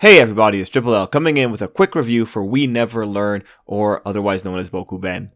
Hey everybody, it's Tripl-L coming in with a quick review for We Never Learn, or otherwise known as Bokuben.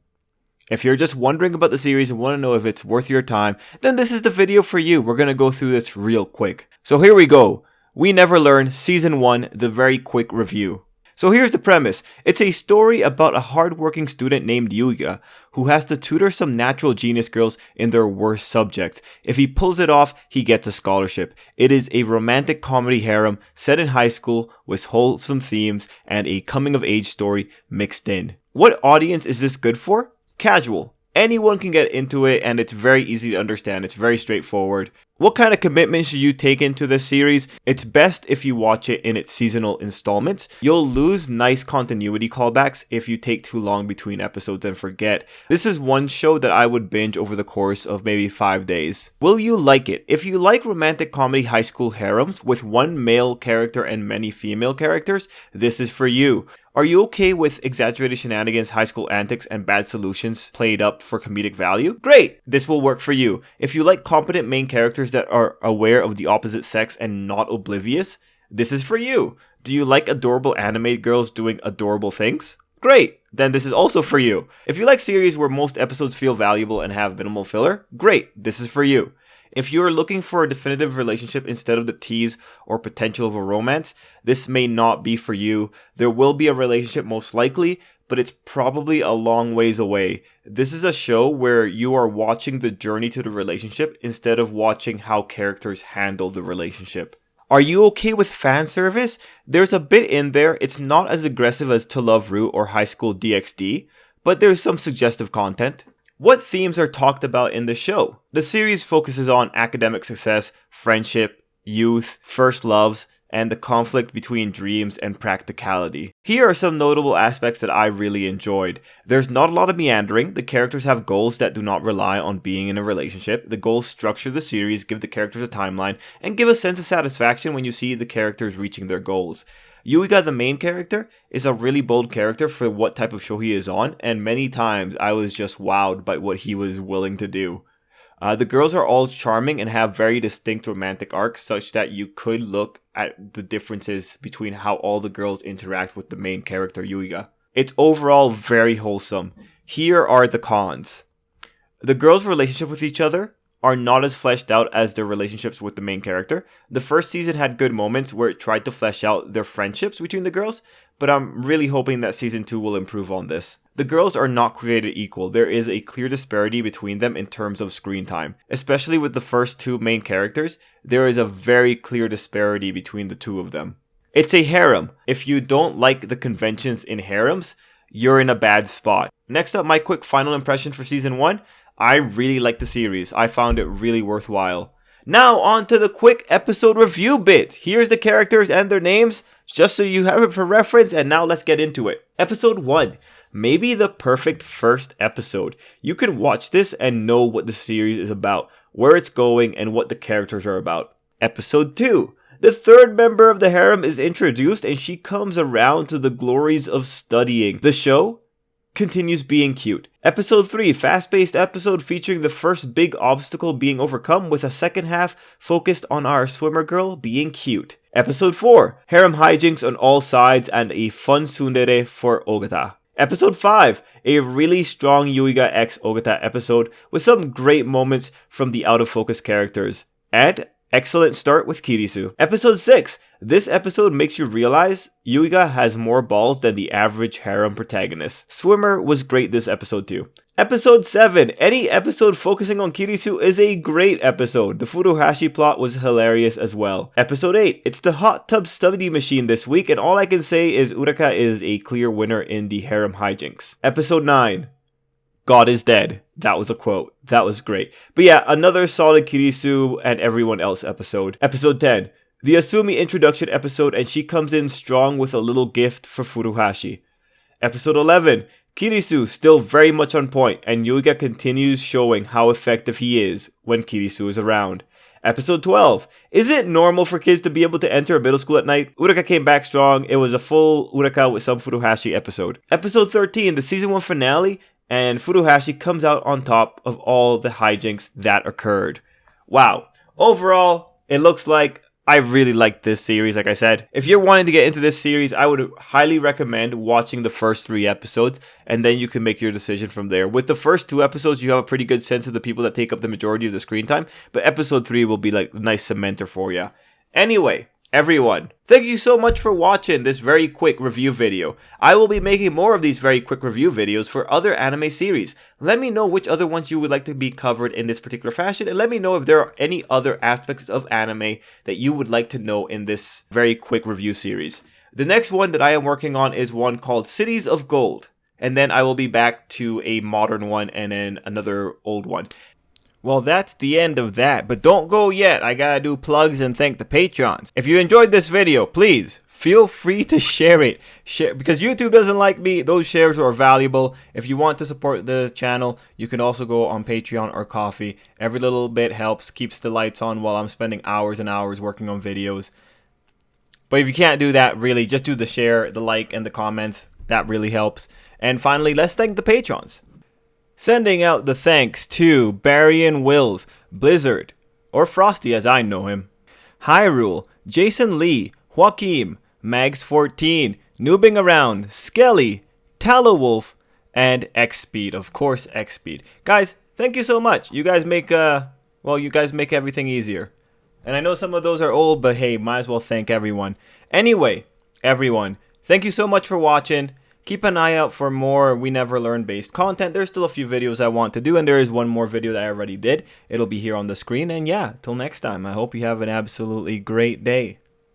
If you're just wondering about the series and want to know if it's worth your time, then this is the video for you. We're going to go through this real quick. So here we go. We Never Learn Season 1, the very quick review. So here's the premise. It's a story about a hardworking student named Yuiga who has to tutor some natural genius girls in their worst subjects. If he pulls it off, he gets a scholarship. It is a romantic comedy harem set in high school with wholesome themes and a coming-of-age story mixed in. What audience is this good for? Casual. Anyone can get into it and it's very easy to understand. It's very straightforward. What kind of commitment should you take into this series? It's best if you watch it in its seasonal installments. You'll lose nice continuity callbacks if you take too long between episodes and forget. This is one show that I would binge over the course of maybe 5 days. Will you like it? If you like romantic comedy high school harems with one male character and many female characters, this is for you. Are you okay with exaggerated shenanigans, high school antics, and bad solutions played up for comedic value? Great! This will work for you. If you like competent main characters that are aware of the opposite sex and not oblivious, this is for you. Do you like adorable anime girls doing adorable things? Great! Then this is also for you. If you like series where most episodes feel valuable and have minimal filler, great! This is for you. If you are looking for a definitive relationship instead of the tease or potential of a romance, this may not be for you. There will be a relationship most likely, but it's probably a long ways away. This is a show where you are watching the journey to the relationship instead of watching how characters handle the relationship. Are you okay with fan service? There's a bit in there. It's not as aggressive as To Love Ru or High School DxD, but there's some suggestive content. What themes are talked about in the show? The series focuses on academic success, friendship, youth, first loves, and the conflict between dreams and practicality. Here are some notable aspects that I really enjoyed. There's not a lot of meandering. The characters have goals that do not rely on being in a relationship. The goals structure the series, give the characters a timeline, and give a sense of satisfaction when you see the characters reaching their goals. Yuiga, the main character, is a really bold character for what type of show he is on, and many times I was just wowed by what he was willing to do. The girls are all charming and have very distinct romantic arcs, such that you could look at the differences between how all the girls interact with the main character, Yuiga. It's overall very wholesome. Here are the cons. The girls' relationship with each other are not as fleshed out as their relationships with the main character. The first season had good moments where it tried to flesh out their friendships between the girls, but I'm really hoping that season 2 will improve on this. The girls are not created equal. There is a clear disparity between them in terms of screen time. Especially with the first two main characters, there is a very clear disparity between the two of them. It's a harem. If you don't like the conventions in harems, you're in a bad spot. Next up, my quick final impression for season 1. I really liked the series. I found it really worthwhile. Now on to the quick episode review bit. Here's the characters and their names, just so you have it for reference, and now let's get into it. Episode 1. Maybe the perfect first episode. You can watch this and know what the series is about, where it's going, and what the characters are about. Episode 2. The third member of the harem is introduced and she comes around to the glories of studying. The show continues being cute. Episode 3, fast-paced episode featuring the first big obstacle being overcome with a second half focused on our swimmer girl being cute. Episode 4, harem hijinks on all sides and a fun tsundere for Ogata. Episode 5, a really strong Yuiga x Ogata episode with some great moments from the out-of-focus characters. And excellent start with Kirisu. Episode 6. This episode makes you realize Yuiga has more balls than the average harem protagonist. Swimmer was great this episode too. Episode 7. Any episode focusing on Kirisu is a great episode. The Furuhashi plot was hilarious as well. Episode 8. It's the hot tub study machine this week, and all I can say is Uraka is a clear winner in the harem hijinks. Episode 9. God is dead. That was a quote. That was great. But yeah, another solid Kirisu and everyone else episode. Episode 10. The Asumi introduction episode, and she comes in strong with a little gift for Furuhashi. Episode 11. Kirisu still very much on point, and Yuiga continues showing how effective he is when Kirisu is around. Episode 12. Is it normal for kids to be able to enter a middle school at night? Uraka came back strong. It was a full Uraka with some Furuhashi episode. Episode 13. The season 1 finale, and Furuhashi comes out on top of all the hijinks that occurred. Wow. Overall, it looks like I really like this series, like I said. If you're wanting to get into this series, I would highly recommend watching the first 3 episodes, and then you can make your decision from there. With the first 2 episodes, you have a pretty good sense of the people that take up the majority of the screen time, but episode 3 will be like a nice cementer for you. Anyway, everyone, thank you so much for watching this very quick review video. I will be making more of these very quick review videos for other anime series. Let me know which other ones you would like to be covered in this particular fashion, and let me know if there are any other aspects of anime that you would like to know in this very quick review series. The next one that I am working on is one called Cities of Gold, and then I will be back to a modern one and then another old one. Well, that's the end of that, but don't go yet. I gotta do plugs and thank the Patrons. If you enjoyed this video, please feel free to share it. Because YouTube doesn't like me, those shares are valuable. If you want to support the channel, you can also go on Patreon or Ko-fi. Every little bit helps, keeps the lights on while I'm spending hours and hours working on videos. But if you can't do that, really, just do the share, the like, and the comments. That really helps. And finally, let's thank the Patrons. Sending out the thanks to Barry and Wills, Blizzard, or Frosty as I know him, Hyrule, Jason Lee, Joaquim, Mags14, Noobing Around, Skelly, Talowolf, and Xspeed. Of course, Xspeed. Guys, thank you so much. You guys make, you guys make everything easier. And I know some of those are old, but hey, might as well thank everyone. Anyway, everyone, thank you so much for watching. Keep an eye out for more We Never Learn based content. There's still a few videos I want to do, and there is one more video that I already did. It'll be here on the screen, and yeah, till next time, I hope you have an absolutely great day.